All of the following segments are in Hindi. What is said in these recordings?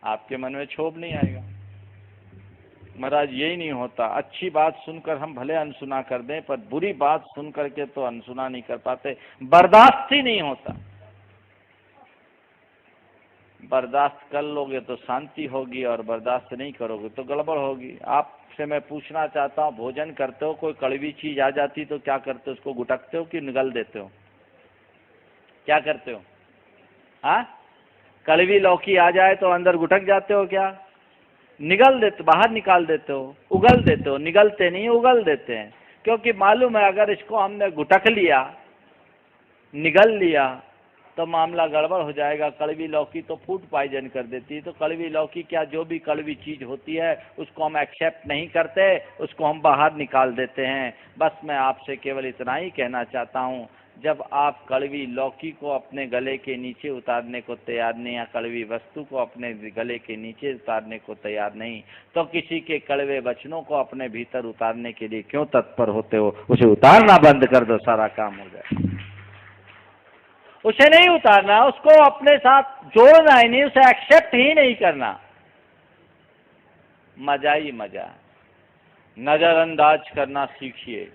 आपके मन में क्षोभ नहीं आएगा। महाराज यही नहीं होता, अच्छी बात सुनकर हम भले अनसुना कर दें, पर बुरी बात सुन करके तो अनसुना नहीं कर पाते, बर्दाश्त ही नहीं होता। बर्दाश्त कर लोगे तो शांति होगी, और बर्दाश्त नहीं करोगे तो गड़बड़ होगी। आपसे मैं पूछना चाहता हूँ, भोजन करते हो, कोई कड़वी चीज आ जाती तो क्या करते हो? उसको गुटकते हो कि निगल देते हो? क्या करते हो? हाँ, कड़वी लौकी आ जाए तो अंदर गुटक जाते हो क्या? निगल देते, बाहर निकाल देते हो, उगल देते हो? निगलते नहीं, उगल देते हैं, क्योंकि मालूम है अगर इसको हमने गुटक लिया, निगल लिया, तो मामला गड़बड़ हो जाएगा। कड़वी लौकी तो फूड पॉइजन कर देती है। तो कड़वी लौकी क्या, जो भी कड़वी चीज होती है उसको हम एक्सेप्ट नहीं करते, उसको हम बाहर निकाल देते हैं। बस मैं आपसे केवल इतना ही कहना चाहता हूँ, जब आप कड़वी लौकी को अपने गले के नीचे उतारने को तैयार नहीं, या कड़वी वस्तु को अपने गले के नीचे उतारने को तैयार नहीं, तो किसी के कड़वे वचनों को अपने भीतर उतारने के लिए क्यों तत्पर होते हो? उसे उतारना बंद कर दो, सारा काम हो जाए। उसे नहीं उतारना, उसको अपने साथ जोड़ना ही नहीं, उसे एक्सेप्ट ही नहीं करना। मजा ही मजा। नजरअंदाज करना सीखिए।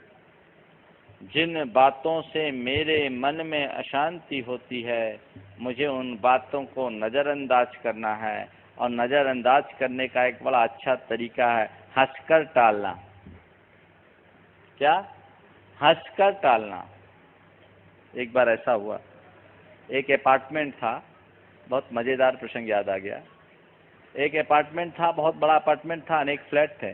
जिन बातों से मेरे मन में अशांति होती है, मुझे उन बातों को नजरअंदाज करना है। और नजरअंदाज करने का एक बड़ा अच्छा तरीका है हंसकर टालना। क्या? हंसकर टालना। एक बार ऐसा हुआ, एक अपार्टमेंट था, बहुत मजेदार प्रसंग याद आ गया। एक अपार्टमेंट था, बहुत बड़ा अपार्टमेंट था, अनेक फ्लैट थे,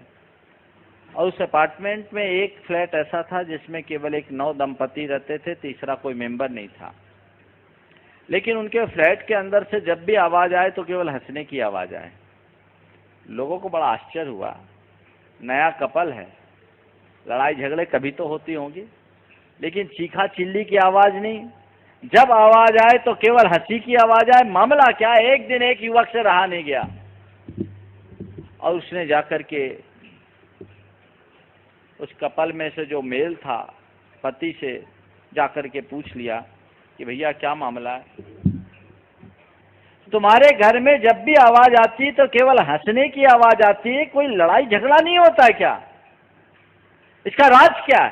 और उस अपार्टमेंट में एक फ्लैट ऐसा था जिसमें केवल एक नौ दंपति रहते थे, तीसरा कोई मेंबर नहीं था। लेकिन उनके फ्लैट के अंदर से जब भी आवाज आए तो केवल हंसने की आवाज आए। लोगों को बड़ा आश्चर्य हुआ, नया कपल है, लड़ाई झगड़े कभी तो होती होंगी, लेकिन चीखा चिल्ली की आवाज नहीं। जब आवाज आए तो केवल हंसी की आवाज आए। मामला क्या, एक दिन एक युवक से रहा नहीं गया, और उसने जाकर के उस कपल में से जो मेल था, पति से जाकर के पूछ लिया कि भैया क्या मामला है? तुम्हारे घर में जब भी आवाज आती है तो केवल हंसने की आवाज आती है, कोई लड़ाई झगड़ा नहीं होता है क्या? इसका राज क्या है?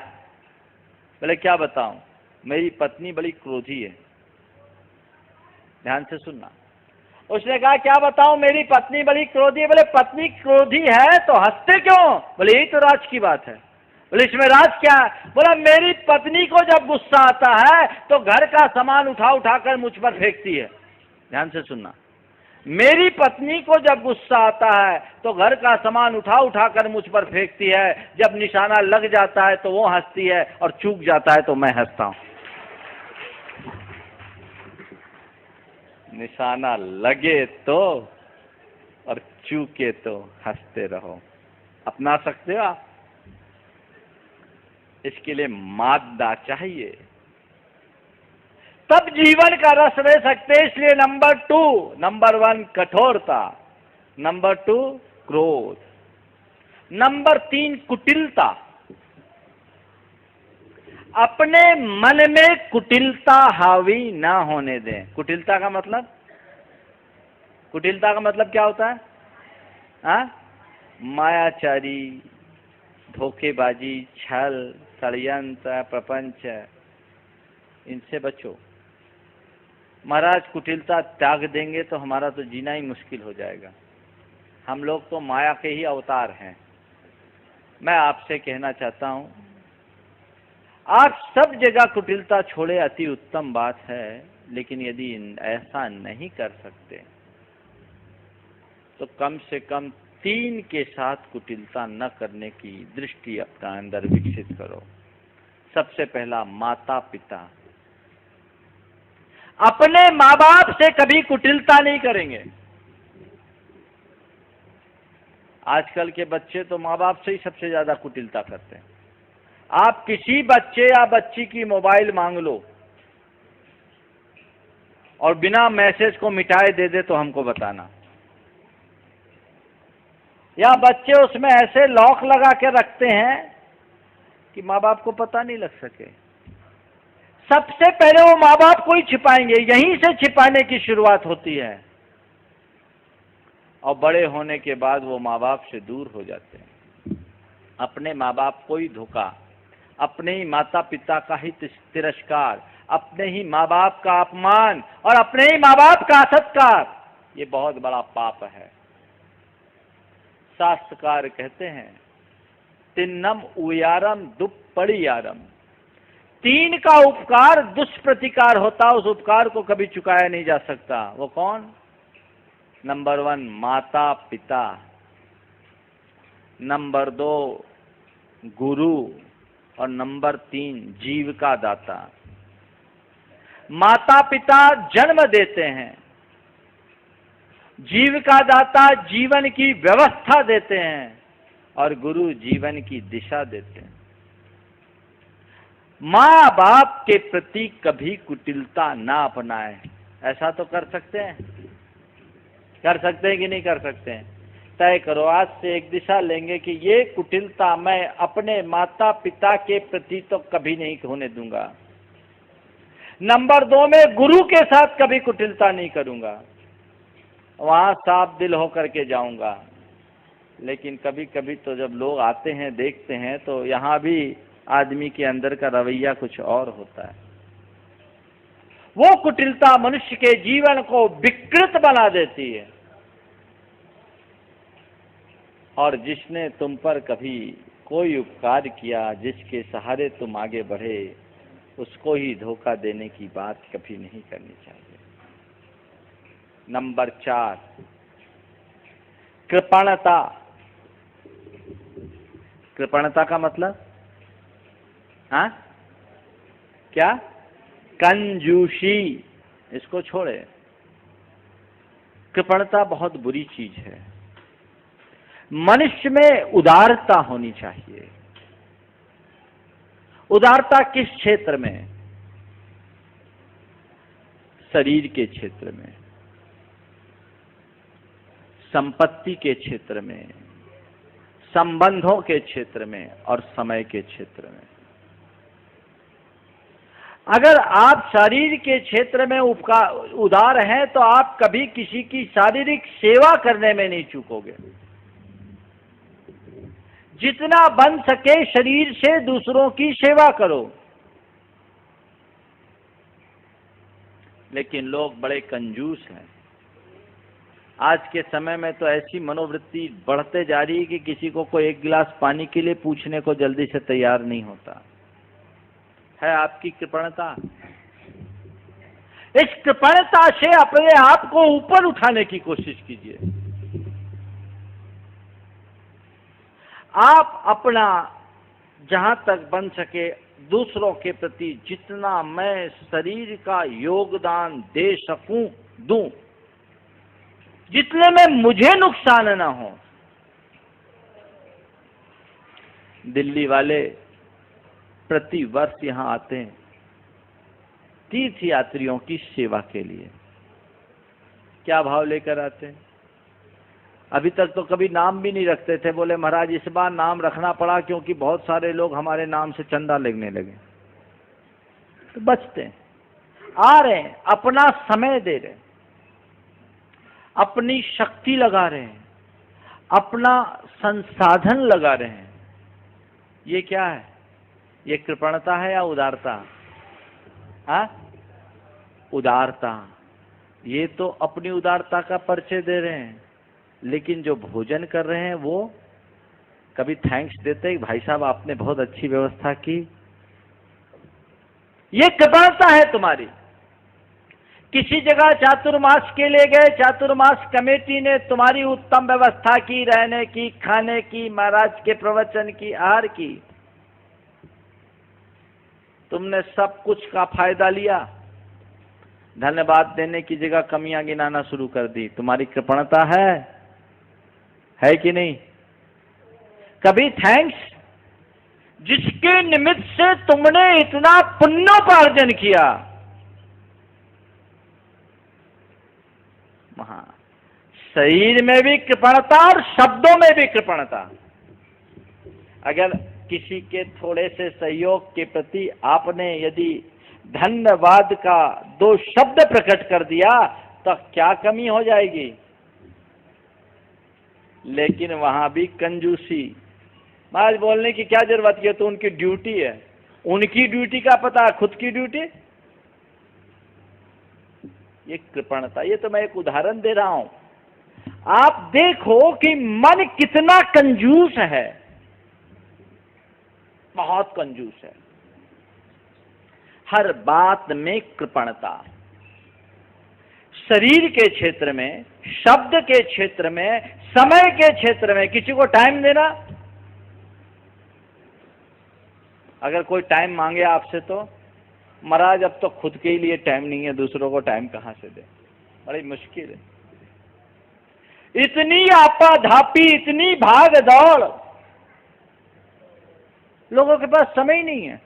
बोले क्या बताऊं, मेरी पत्नी बड़ी क्रोधी है। ध्यान से सुनना। उसने कहा क्या बताऊं, मेरी पत्नी बड़ी क्रोधी है। बोले पत्नी क्रोधी है तो हंसते क्यों? बोले यही तो राज की बात है। बोले इसमें राज क्या है? बोला मेरी पत्नी को जब गुस्सा आता है तो घर का सामान उठा उठाकर मुझ पर फेंकती है। ध्यान से सुनना। मेरी पत्नी को जब गुस्सा आता है तो घर का सामान उठा उठाकर मुझ पर फेंकती है। जब निशाना लग जाता है तो वो हंसती है, और चूक जाता है तो मैं हंसता हूं। निशाना लगे तो, और चूके तो हंसते रहो। अपना सकते हो आप? इसके लिए मादा चाहिए, तब जीवन का रस ले सकते। इसलिए नंबर 1 कठोरता, नंबर 2 क्रोध, नंबर 3 कुटिलता। अपने मन में कुटिलता हावी ना होने दें। कुटिलता का मतलब, कुटिलता का मतलब क्या होता है? मायाचारी, धोखेबाजी, छल, षड्यंत्र, प्रपंच, इनसे बचो। महाराज कुटिलता त्याग देंगे तो हमारा तो जीना ही मुश्किल हो जाएगा। हम लोग तो माया के ही अवतार हैं। मैं आपसे कहना चाहता हूं, आप सब जगह कुटिलता छोड़े, अति उत्तम बात है। लेकिन यदि ऐसा नहीं कर सकते तो कम से कम 3 के साथ कुटिलता न करने की दृष्टि अपना अंदर विकसित करो। सबसे पहला, माता पिता। अपने माँ बाप से कभी कुटिलता नहीं करेंगे। आजकल के बच्चे तो माँ बाप से ही सबसे ज्यादा कुटिलता करते हैं। आप किसी बच्चे या बच्ची की मोबाइल मांग लो और बिना मैसेज को मिटाए दे दे तो हमको बताना। या बच्चे उसमें ऐसे लॉक लगा के रखते हैं कि माँ बाप को पता नहीं लग सके। सबसे पहले वो माँ बाप को ही छिपाएंगे, यहीं से छिपाने की शुरुआत होती है। और बड़े होने के बाद वो माँ बाप से दूर हो जाते हैं। अपने माँ बाप को ही धोखा, अपने ही माता पिता का ही तिरस्कार, अपने ही माँ बाप का अपमान और अपने ही माँ बाप का असत्कार, ये बहुत बड़ा पाप है। शास्त्रकार कहते हैं तिन्नम उयारम दुप्पड़ियारम, 3 का उपकार दुष्प्रतिकार होता, उस उपकार को कभी चुकाया नहीं जा सकता। वो कौन? नंबर 1 माता पिता, नंबर 2 गुरु और नंबर 3 जीव का दाता। माता पिता जन्म देते हैं, जीव का दाता जीवन की व्यवस्था देते हैं और गुरु जीवन की दिशा देते हैं। माँ बाप के प्रति कभी कुटिलता ना अपनाएं। ऐसा तो कर सकते हैं? कर सकते हैं कि नहीं कर सकते हैं? तय करो, आज से एक दिशा लेंगे कि ये कुटिलता मैं अपने माता पिता के प्रति तो कभी नहीं होने दूंगा। नंबर 2 में गुरु के साथ कभी कुटिलता नहीं करूंगा, वहां साफ दिल होकर के जाऊंगा। लेकिन कभी कभी तो जब लोग आते हैं देखते हैं तो यहाँ भी आदमी के अंदर का रवैया कुछ और होता है। वो कुटिलता मनुष्य के जीवन को विकृत बना देती है। और जिसने तुम पर कभी कोई उपकार किया, जिसके सहारे तुम आगे बढ़े, उसको ही धोखा देने की बात कभी नहीं करनी चाहिए। नंबर 4 कृपणता। कृपणता का मतलब हाँ क्या? कंजूसी। इसको छोड़े। कृपणता बहुत बुरी चीज है। मनुष्य में उदारता होनी चाहिए। उदारता किस क्षेत्र में? शरीर के क्षेत्र में, संपत्ति के क्षेत्र में, संबंधों के क्षेत्र में और समय के क्षेत्र में। अगर आप शरीर के क्षेत्र में उदार हैं तो आप कभी किसी की शारीरिक सेवा करने में नहीं चूकोगे। जितना बन सके शरीर से दूसरों की सेवा करो। लेकिन लोग बड़े कंजूस हैं। आज के समय में तो ऐसी मनोवृत्ति बढ़ते जा रही है कि किसी को कोई एक गिलास पानी के लिए पूछने को जल्दी से तैयार नहीं होता है। आपकी कृपणता, इस कृपणता से अपने आप को ऊपर उठाने की कोशिश कीजिए। आप अपना जहां तक बन सके दूसरों के प्रति जितना मैं शरीर का योगदान दे सकूं दूं, जितने में मुझे नुकसान ना हो। दिल्ली वाले प्रति वर्ष यहां आते हैं तीर्थ यात्रियों की सेवा के लिए। क्या भाव लेकर आते हैं? अभी तक तो कभी नाम भी नहीं रखते थे। बोले महाराज इस बार नाम रखना पड़ा क्योंकि बहुत सारे लोग हमारे नाम से चंदा लेने लगे। तो बचते हैं, आ रहे हैं, अपना समय दे रहे हैं, अपनी शक्ति लगा रहे हैं, अपना संसाधन लगा रहे हैं। ये क्या है? ये कृपणता है या उदारता? हाँ, उदारता। ये तो अपनी उदारता का परिचय दे रहे हैं। लेकिन जो भोजन कर रहे हैं वो कभी थैंक्स देते हैं, भाई साहब आपने बहुत अच्छी व्यवस्था की। ये कृपणता है तुम्हारी। किसी जगह चातुर्मास के लिए गए, चातुर्मास कमेटी ने तुम्हारी उत्तम व्यवस्था की, रहने की, खाने की, महाराज के प्रवचन की, आहार की। तुमने सब कुछ का फायदा लिया, धन्यवाद देने की जगह कमियां गिनाना शुरू कर दी। तुम्हारी कृपणता है कि नहीं? कभी थैंक्स, जिसके निमित्त से तुमने इतना पुण्योपार्जन किया। शरीर में भी कृपणता और शब्दों में भी कृपणता। अगर किसी के थोड़े से सहयोग के प्रति आपने यदि धन्यवाद का 2 शब्द प्रकट कर दिया तो क्या कमी हो जाएगी? लेकिन वहां भी कंजूसी। महाराज बोलने की क्या जरूरत है, तो उनकी ड्यूटी है। उनकी ड्यूटी का पता, खुद की ड्यूटी। ये कृपणता। ये तो मैं एक उदाहरण दे रहा हूं। आप देखो कि मन कितना कंजूस है, बहुत कंजूस है। हर बात में कृपणता। शरीर के क्षेत्र में, शब्द के क्षेत्र में, समय के क्षेत्र में। किसी को टाइम देना, अगर कोई टाइम मांगे आपसे तो महाराज अब तो खुद के लिए टाइम नहीं है, दूसरों को टाइम कहां से दे, बड़ी मुश्किल है। इतनी आपाधापी, इतनी भाग दौड़, लोगों के पास समय ही नहीं है।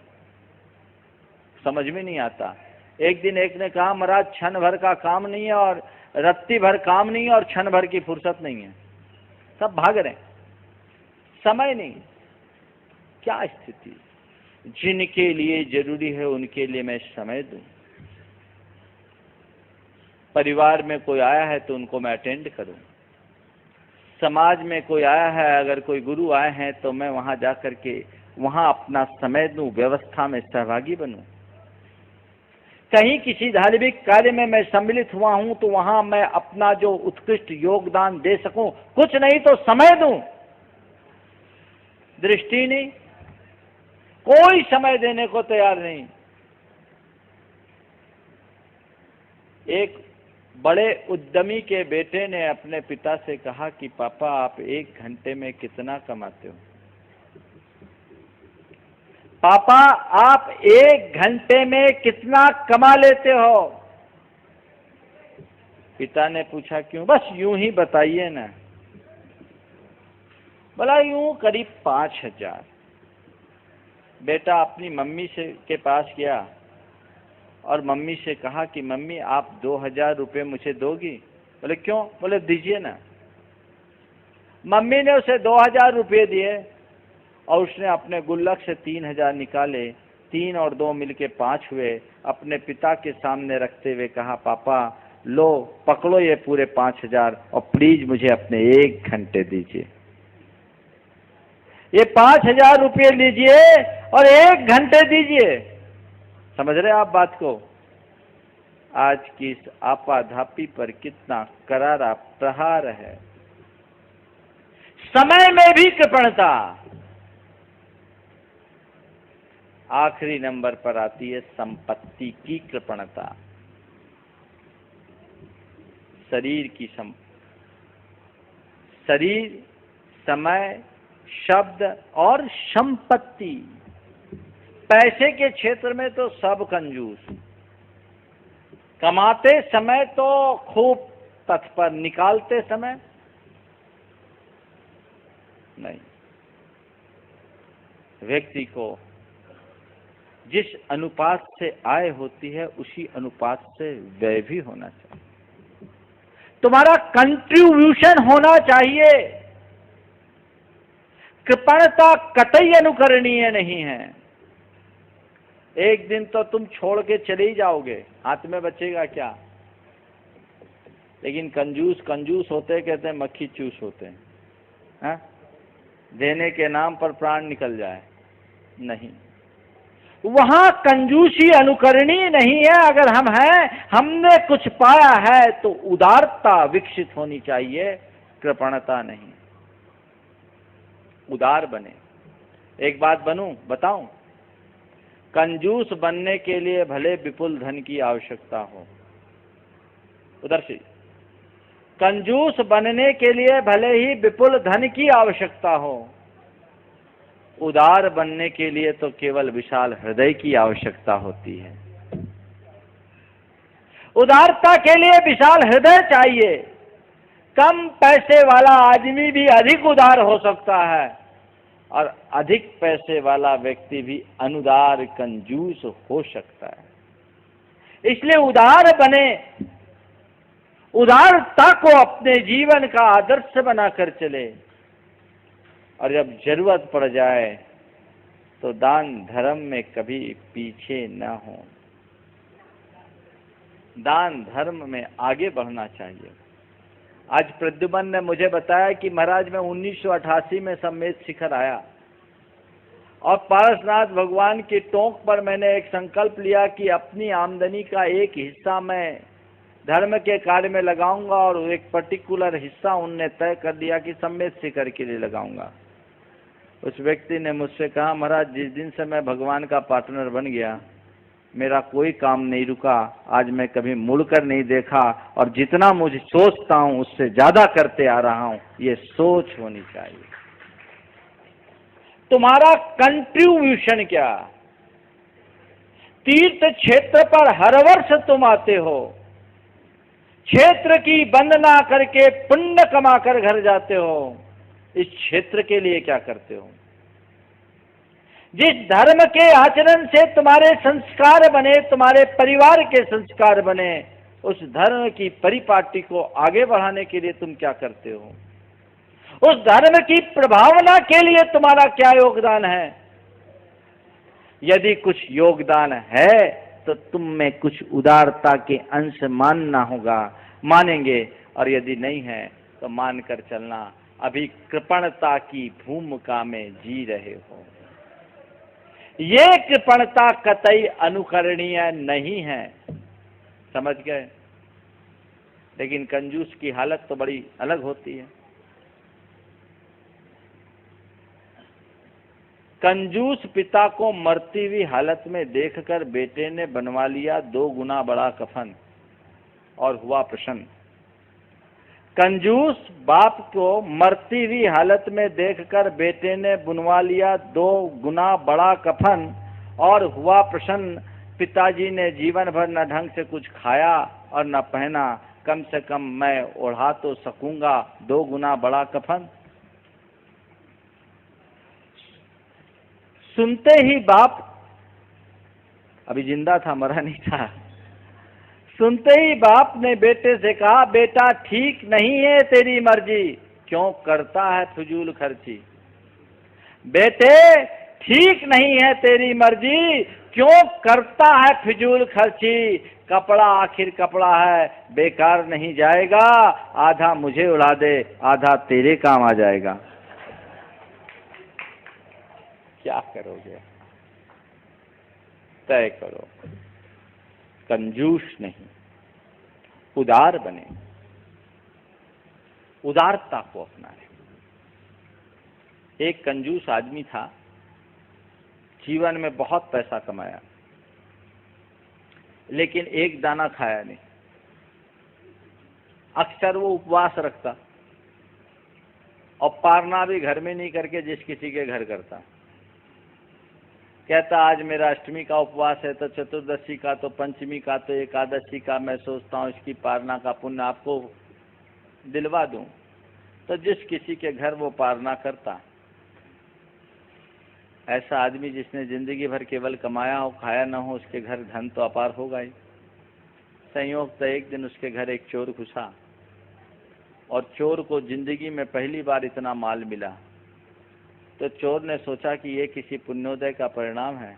समझ में नहीं आता। एक दिन एक ने कहा, महाराज क्षण भर का काम नहीं है और रत्ती भर काम नहीं है और क्षण भर की फुर्सत नहीं है, सब भाग रहे हैं, समय नहीं। क्या स्थिति। जिनके लिए जरूरी है उनके लिए मैं समय दूं। परिवार में कोई आया है तो उनको मैं अटेंड करूं। समाज में कोई आया है, अगर कोई गुरु आए हैं तो मैं वहां जाकर के वहां अपना समय दूं, व्यवस्था में सहभागी बनूं। कहीं किसी धार्मिक कार्य में मैं सम्मिलित हुआ हूं तो वहां मैं अपना जो उत्कृष्ट योगदान दे सकूं, कुछ नहीं तो समय दूं। दृष्टि नहीं, कोई समय देने को तैयार नहीं। एक बड़े उद्यमी के बेटे ने अपने पिता से कहा कि पापा आप 1 घंटे में कितना कमाते हो? पापा आप 1 घंटे में कितना कमा लेते हो? पिता ने पूछा क्यों? बस यूं ही बताइए ना। बोला यूं करीब 5,000। बेटा अपनी मम्मी से के पास गया और मम्मी से कहा कि मम्मी आप 2,000 रुपये मुझे दोगी? बोले क्यों? बोले दीजिए ना। मम्मी ने उसे 2,000 रुपये दिए और उसने अपने गुल्लक से 3,000 निकाले। 3 और 2 मिलके 5 हुए। अपने पिता के सामने रखते हुए कहा पापा लो पकड़ो ये पूरे 5,000 और प्लीज मुझे अपने 1 घंटे दीजिए। ये 5,000 रुपये लीजिए और 1 घंटे दीजिए। समझ रहे आप बात को? आज की इस आपाधापी पर कितना करारा प्रहार है। समय में भी कृपणता। आखिरी नंबर पर आती है संपत्ति की कृपणता। शरीर की शरीर, समय, शब्द और संपत्ति। पैसे के क्षेत्र में तो सब कंजूस। कमाते समय तो खूब तत्पर, निकालते समय नहीं। व्यक्ति को जिस अनुपात से आय होती है उसी अनुपात से व्यय भी होना चाहिए। तुम्हारा कंट्रीब्यूशन होना चाहिए। कृपणता कतई अनुकरणीय नहीं है। एक दिन तो तुम छोड़ के चले ही जाओगे, हाथ में बचेगा क्या? लेकिन कंजूस कंजूस होते, कहते हैं मक्खी चूस होते हैं। हाँ? देने के नाम पर प्राण निकल जाए, नहीं। वहां कंजूसी अनुकरणीय नहीं है। अगर हम हैं, हमने कुछ पाया है तो उदारता विकसित होनी चाहिए, कृपणता नहीं। उदार बने। एक बात बताऊं, कंजूस बनने के लिए भले विपुल धन की आवश्यकता हो, उधर से कंजूस बनने के लिए भले ही विपुल धन की आवश्यकता हो, उदार बनने के लिए तो केवल विशाल हृदय की आवश्यकता होती है। उदारता के लिए विशाल हृदय चाहिए। कम पैसे वाला आदमी भी अधिक उदार हो सकता है और अधिक पैसे वाला व्यक्ति भी अनुदार कंजूस हो सकता है। इसलिए उदार बने, उदारता को अपने जीवन का आदर्श बनाकर चले और जब जरूरत पड़ जाए तो दान धर्म में कभी पीछे न हो। दान धर्म में आगे बढ़ना चाहिए। आज प्रद्युमन ने मुझे बताया कि महाराज मैं 1988 में सम्मेद शिखर आया और पारसनाथ भगवान की टोंक पर मैंने एक संकल्प लिया कि अपनी आमदनी का एक हिस्सा मैं धर्म के कार्य में लगाऊंगा और एक पर्टिकुलर हिस्सा उनने तय कर दिया कि सम्मेद शिखर के लिए लगाऊंगा। उस व्यक्ति ने मुझसे कहा, महाराज जिस दिन से मैं भगवान का पार्टनर बन गया मेरा कोई काम नहीं रुका, आज मैं कभी मुड़कर नहीं देखा और जितना मुझे सोचता हूं उससे ज्यादा करते आ रहा हूं। ये सोच होनी चाहिए। तुम्हारा कंट्रीब्यूशन क्या? तीर्थ क्षेत्र पर हर वर्ष तुम आते हो, क्षेत्र की वंदना करके पुण्य कमा कर घर जाते हो, इस क्षेत्र के लिए क्या करते हो? जिस धर्म के आचरण से तुम्हारे संस्कार बने, तुम्हारे परिवार के संस्कार बने, उस धर्म की परिपाटी को आगे बढ़ाने के लिए तुम क्या करते हो? उस धर्म की प्रभावना के लिए तुम्हारा क्या योगदान है? यदि कुछ योगदान है तो तुम में कुछ उदारता के अंश मानना होगा, मानेंगे, और यदि नहीं है तो मानकर चलना अभी कृपणता की भूमिका में जी रहे हो। ये कृपणता कतई अनुकरणीय नहीं है, समझ गए? लेकिन कंजूस की हालत तो बड़ी अलग होती है। कंजूस पिता को मरती हुई हालत में देखकर बेटे ने बनवा लिया 2 गुना बड़ा कफन और हुआ प्रसन्न। कंजूस बाप को मरती हुई हालत में देखकर बेटे ने बुनवा लिया 2 गुना बड़ा कफन और हुआ प्रसन्न। पिताजी ने जीवन भर न ढंग से कुछ खाया और न पहना, कम से कम मैं ओढ़ा तो सकूंगा 2 गुना बड़ा कफन। सुनते ही बाप, अभी जिंदा था, मरा नहीं था, सुनते ही बाप ने बेटे से कहा, बेटा ठीक नहीं है तेरी मर्जी, क्यों करता है फिजूल खर्ची? बेटे ठीक नहीं है तेरी मर्जी, क्यों करता है फिजूल खर्ची? कपड़ा आखिर कपड़ा है, बेकार नहीं जाएगा, आधा मुझे उड़ा दे, आधा तेरे काम आ जाएगा। क्या करोगे? तय करो। कंजूस नहीं, उदार बने, उदारता को अपनाए। एक कंजूस आदमी था, जीवन में बहुत पैसा कमाया लेकिन एक दाना खाया नहीं। अक्सर वो उपवास रखता और पारना भी घर में नहीं करके जिस किसी के घर करता। कहता आज मेरा अष्टमी का उपवास है तो चतुर्दशी का, तो पंचमी का, तो एकादशी का मैं सोचता हूँ इसकी पारना का पुण्य आपको दिलवा दूं। तो जिस किसी के घर वो पारना करता। ऐसा आदमी जिसने जिंदगी भर केवल कमाया हो, खाया न हो, उसके घर धन तो अपार होगा ही। संयोग तो एक दिन उसके घर एक चोर घुसा और चोर को जिंदगी में पहली बार इतना माल मिला। तो चोर ने सोचा कि ये किसी पुण्योदय का परिणाम है,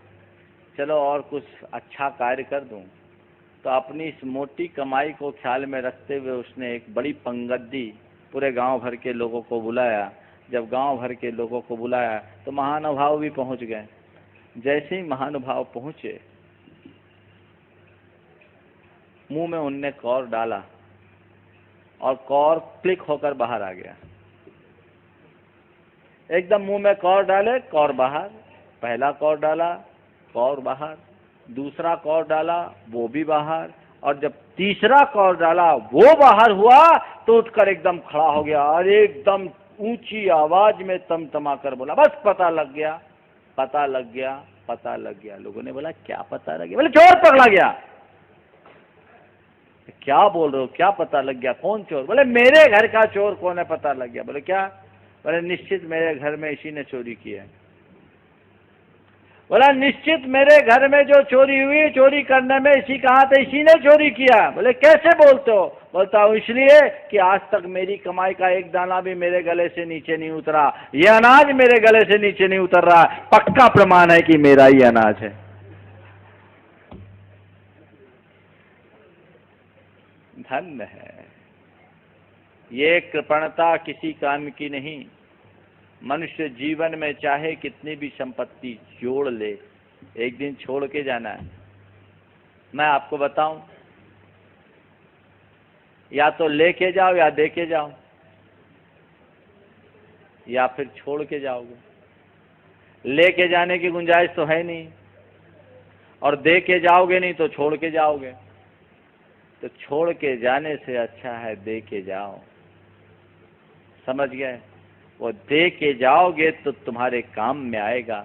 चलो और कुछ अच्छा कार्य कर दूं। तो अपनी इस मोटी कमाई को ख्याल में रखते हुए उसने एक बड़ी पंगद्दी पूरे गांव भर के लोगों को बुलाया। जब गांव भर के लोगों को बुलाया तो महानुभाव भी पहुंच गए। जैसे ही महानुभाव पहुंचे, मुंह में उनने कौर डाला और कौर क्लिक होकर बाहर आ गया। एकदम मुंह में कौर डाले, कौर बाहर। पहला कौर डाला, कौर बाहर। दूसरा कौर डाला, वो भी बाहर। और जब तीसरा कौर डाला, वो बाहर हुआ तो उठकर एकदम खड़ा हो गया और एकदम ऊंची आवाज में तमतमा कर बोला, बस पता लग गया, पता लग गया, पता लग गया। लोगों ने बोला क्या पता लग गया? बोले चोर पकड़ा गया। क्या बोल रहे हो, क्या पता लग गया? कौन चोर? बोले मेरे घर का चोर कौन है पता लग गया। बोले क्या? बोले निश्चित मेरे घर में इसी ने चोरी की है। बोला निश्चित मेरे घर में जो चोरी हुई, चोरी करने में इसी कहा था, इसी ने चोरी किया। बोले कैसे बोलते हो? बोलता हूँ इसलिए कि आज तक मेरी कमाई का एक दाना भी मेरे गले से नीचे नहीं उतरा। ये अनाज मेरे गले से नीचे नहीं उतर रहा, पक्का प्रमाण है कि मेरा ही अनाज है। धन्य है, ये कृपणता किसी काम की नहीं। मनुष्य जीवन में चाहे कितनी भी संपत्ति जोड़ ले, एक दिन छोड़ के जाना है। मैं आपको बताऊं, या तो लेके जाओ या दे के जाओ, या फिर छोड़ के जाओगे। लेके जाने की गुंजाइश तो है नहीं, और दे के जाओगे नहीं तो छोड़ के जाओगे। तो छोड़ के जाने से अच्छा है दे के जाओ। समझ गए? वो दे के जाओगे तो तुम्हारे काम में आएगा,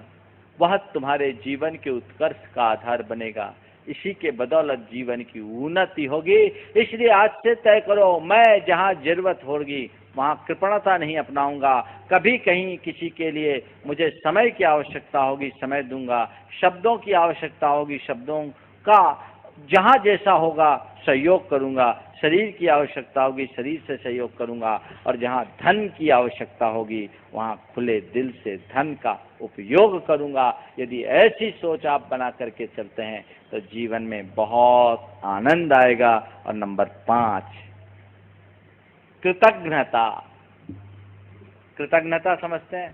वह तुम्हारे जीवन के उत्कर्ष का आधार बनेगा। इसी के बदौलत जीवन की उन्नति होगी। इसलिए आज से तय करो, मैं जहाँ जरूरत होगी वहाँ कृपणता नहीं अपनाऊंगा। कभी कहीं किसी के लिए मुझे समय की आवश्यकता होगी, समय दूंगा। शब्दों की आवश्यकता होगी, शब्दों का जहाँ जैसा होगा सहयोग करूंगा। शरीर की आवश्यकता होगी, शरीर से सहयोग करूंगा। और जहाँ धन की आवश्यकता होगी वहाँ खुले दिल से धन का उपयोग करूंगा। यदि ऐसी सोच आप बना करके चलते हैं तो जीवन में बहुत आनंद आएगा। और नंबर 5, कृतज्ञता। कृतज्ञता समझते हैं?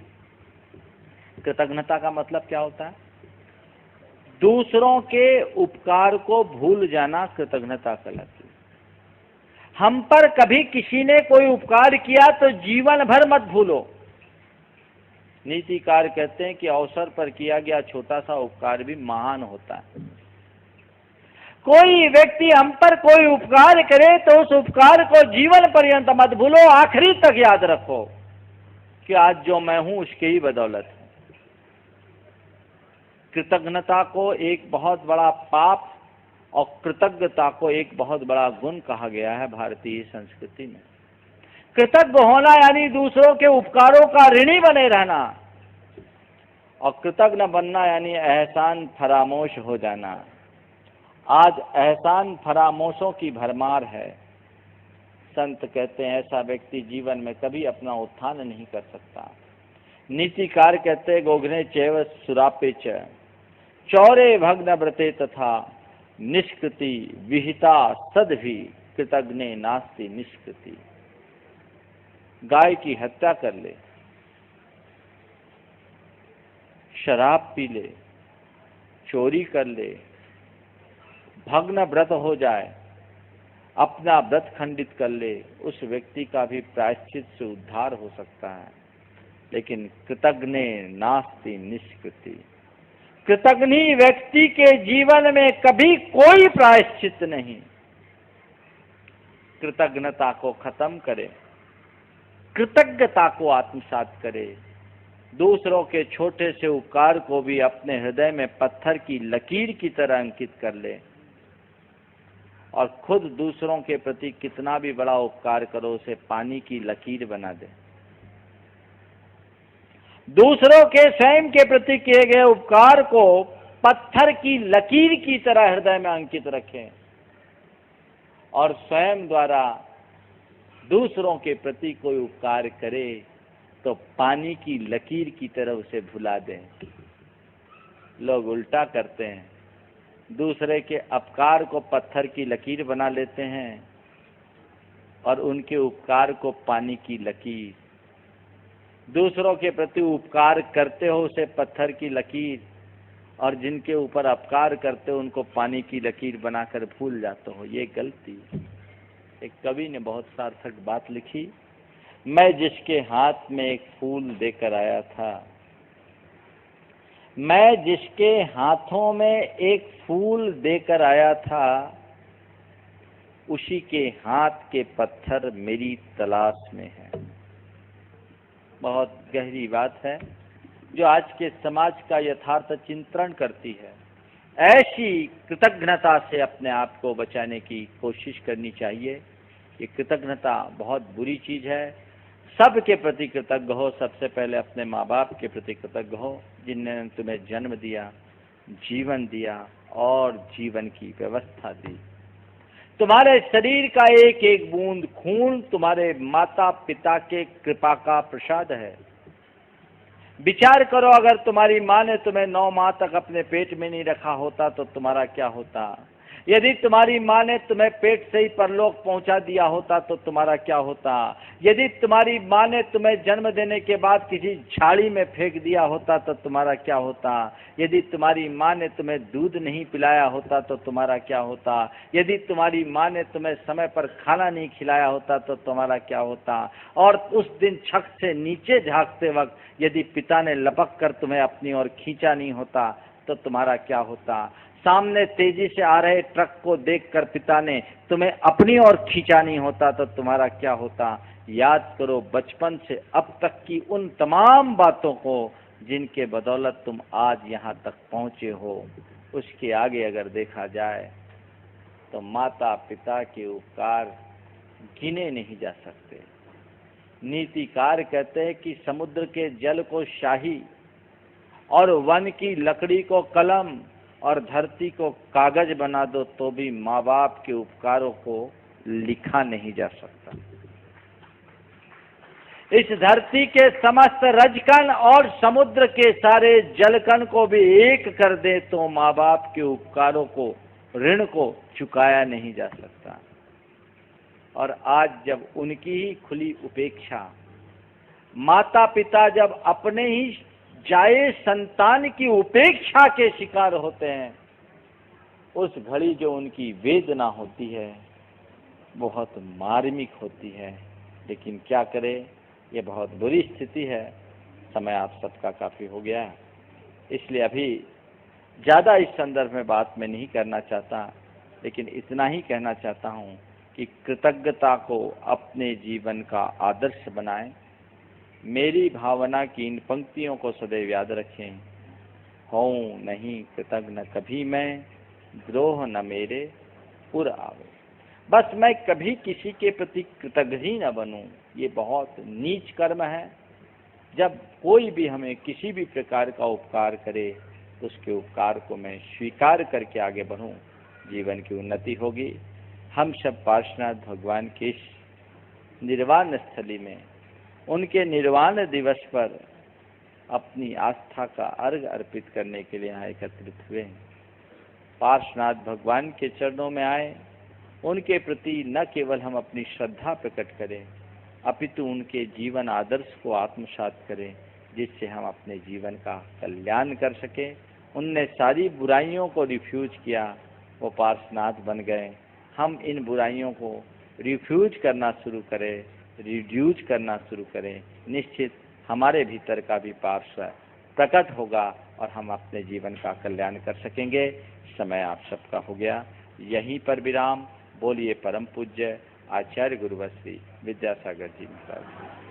कृतज्ञता का मतलब क्या होता है? दूसरों के उपकार को भूल जाना कृतज्ञता कहलाती है। हम पर कभी किसी ने कोई उपकार किया तो जीवन भर मत भूलो। नीतिकार कहते हैं कि अवसर पर किया गया छोटा सा उपकार भी महान होता है। कोई व्यक्ति हम पर कोई उपकार करे तो उस उपकार को जीवन पर्यंत मत भूलो, आखिरी तक याद रखो कि आज जो मैं हूं उसके ही बदौलत है। कृतज्ञता को एक बहुत बड़ा पाप और कृतज्ञता को एक बहुत बड़ा गुण कहा गया है भारतीय संस्कृति में। कृतज्ञ होना यानी दूसरों के उपकारों का ऋणी बने रहना, और कृतज्ञ बनना यानी एहसान फरामोश हो जाना। आज एहसान फरामोशों की भरमार है। संत कहते हैं ऐसा व्यक्ति जीवन में कभी अपना उत्थान नहीं कर सकता। नीतिकार कहते हैं गोघ्ने चैव सुरापे च चौरे भग्न व्रते तथा निष्कृति विहिता सद्भि कृतज्ञे नास्ति निष्कृति। गाय की हत्या कर ले, शराब पी ले, चोरी कर ले, भग्न व्रत हो जाए, अपना व्रत खंडित कर ले, उस व्यक्ति का भी प्रायश्चित से उद्धार हो सकता है। लेकिन कृतज्ञे नास्ति निष्कृति। कृतज्ञ व्यक्ति के जीवन में कभी कोई प्रायश्चित नहीं। कृतज्ञता को खत्म करे, कृतज्ञता को आत्मसात करे। दूसरों के छोटे से उपकार को भी अपने हृदय में पत्थर की लकीर की तरह अंकित कर ले, और खुद दूसरों के प्रति कितना भी बड़ा उपकार करो उसे पानी की लकीर बना दे। दूसरों के स्वयं के प्रति किए गए उपकार को पत्थर की लकीर की तरह हृदय में अंकित रखें, और स्वयं द्वारा दूसरों के प्रति कोई उपकार करे तो पानी की लकीर की तरह उसे भुला दें। लोग उल्टा करते हैं, दूसरे के अपकार को पत्थर की लकीर बना लेते हैं और उनके उपकार को पानी की लकीर। दूसरों के प्रति उपकार करते हो उसे पत्थर की लकीर, और जिनके ऊपर अपकार करते हो उनको पानी की लकीर बनाकर भूल जाते हो। ये गलती। एक कवि ने बहुत सार्थक बात लिखी, मैं जिसके हाथ में एक फूल देकर आया था, मैं जिसके हाथों में एक फूल देकर आया था, उसी के हाथ के पत्थर मेरी तलाश में है। बहुत गहरी बात है जो आज के समाज का यथार्थ चिंतन करती है। ऐसी कृतज्ञता से अपने आप को बचाने की कोशिश करनी चाहिए। ये कृतज्ञता बहुत बुरी चीज है। सबके प्रति कृतज्ञ हो। सबसे पहले अपने माँ बाप के प्रति कृतज्ञ हो जिन्होंने तुम्हें जन्म दिया, जीवन दिया और जीवन की व्यवस्था दी। तुम्हारे शरीर का एक एक बूंद खून तुम्हारे माता पिता के कृपा का प्रसाद है। विचार करो, अगर तुम्हारी माँ ने तुम्हें 9 माह तक अपने पेट में नहीं रखा होता तो तुम्हारा क्या होता। यदि तुम्हारी माँ ने तुम्हें पेट से ही परलोक पहुंचा दिया होता तो तुम्हारा क्या होता? यदि तुम्हारी माँ ने तुम्हें जन्म देने के बाद किसी झाड़ी में फेंक दिया होता तो तुम्हारा क्या होता? यदि तुम्हारी माँ ने तुम्हें दूध नहीं पिलाया होता तो तुम्हारा क्या होता? यदि तुम्हारी माँ ने तुम्हें समय पर खाना नहीं खिलाया होता तो तुम्हारा क्या होता? और उस दिन छत से नीचे झांकते वक्त यदि पिता ने लपक कर तुम्हें अपनी ओर खींचा नहीं होता तो तुम्हारा क्या होता? सामने तेजी से आ रहे ट्रक को देखकर पिता ने तुम्हें अपनी ओर खींचा नहीं होता तो तुम्हारा क्या होता? याद करो बचपन से अब तक की उन तमाम बातों को जिनके बदौलत तुम आज यहाँ तक पहुँचे हो। उसके आगे अगर देखा जाए तो माता पिता के उपकार गिने नहीं जा सकते। नीतिकार कहते हैं कि समुद्र के जल को शाही और वन की लकड़ी को कलम और धरती को कागज बना दो तो भी माँ बाप के उपकारों को लिखा नहीं जा सकता। इस धरती के समस्त रजकण और समुद्र के सारे जलकण को भी एक कर दे तो माँ बाप के उपकारों को, ऋण को चुकाया नहीं जा सकता। और आज जब उनकी ही खुली उपेक्षा, माता पिता जब अपने ही जाए संतान की उपेक्षा के शिकार होते हैं, उस घड़ी जो उनकी वेदना होती है बहुत मार्मिक होती है। लेकिन क्या करे, ये बहुत बुरी स्थिति है। समय आप सबका काफ़ी हो गया है, इसलिए अभी ज़्यादा इस संदर्भ में बात मैं नहीं करना चाहता, लेकिन इतना ही कहना चाहता हूँ कि कृतज्ञता को अपने जीवन का आदर्श बनाएं। मेरी भावना की इन पंक्तियों को सदैव याद रखें। हूँ नहीं कृतज्ञ कभी मैं, द्रोह न मेरे पुर आवे। बस मैं कभी किसी के प्रति कृतज्ञ ही न बनूं, ये बहुत नीच कर्म है। जब कोई भी हमें किसी भी प्रकार का उपकार करे तो उसके उपकार को मैं स्वीकार करके आगे बढ़ूं, जीवन की उन्नति होगी। हम सब पार्श्वनाथ भगवान के इस निर्वाण स्थली में उनके निर्वाण दिवस पर अपनी आस्था का अर्घ अर्पित करने के लिए यहाँ एकत्रित हुए हैं। पार्श्वनाथ भगवान के चरणों में आए, उनके प्रति न केवल हम अपनी श्रद्धा प्रकट करें अपितु उनके जीवन आदर्श को आत्मसात करें, जिससे हम अपने जीवन का कल्याण कर सकें। उनने सारी बुराइयों को रिफ्यूज किया, वो पार्श्वनाथ बन गए। हम इन बुराइयों को रिफ्यूज करना शुरू करें, रिड्यूज करना शुरू करें, निश्चित हमारे भीतर का भी पार्श्व प्रकट होगा और हम अपने जीवन का कल्याण कर सकेंगे। समय आप सबका हो गया, यहीं पर विराम। बोलिए परम पूज्य आचार्य गुरुवर श्री विद्यासागर जी महाराज।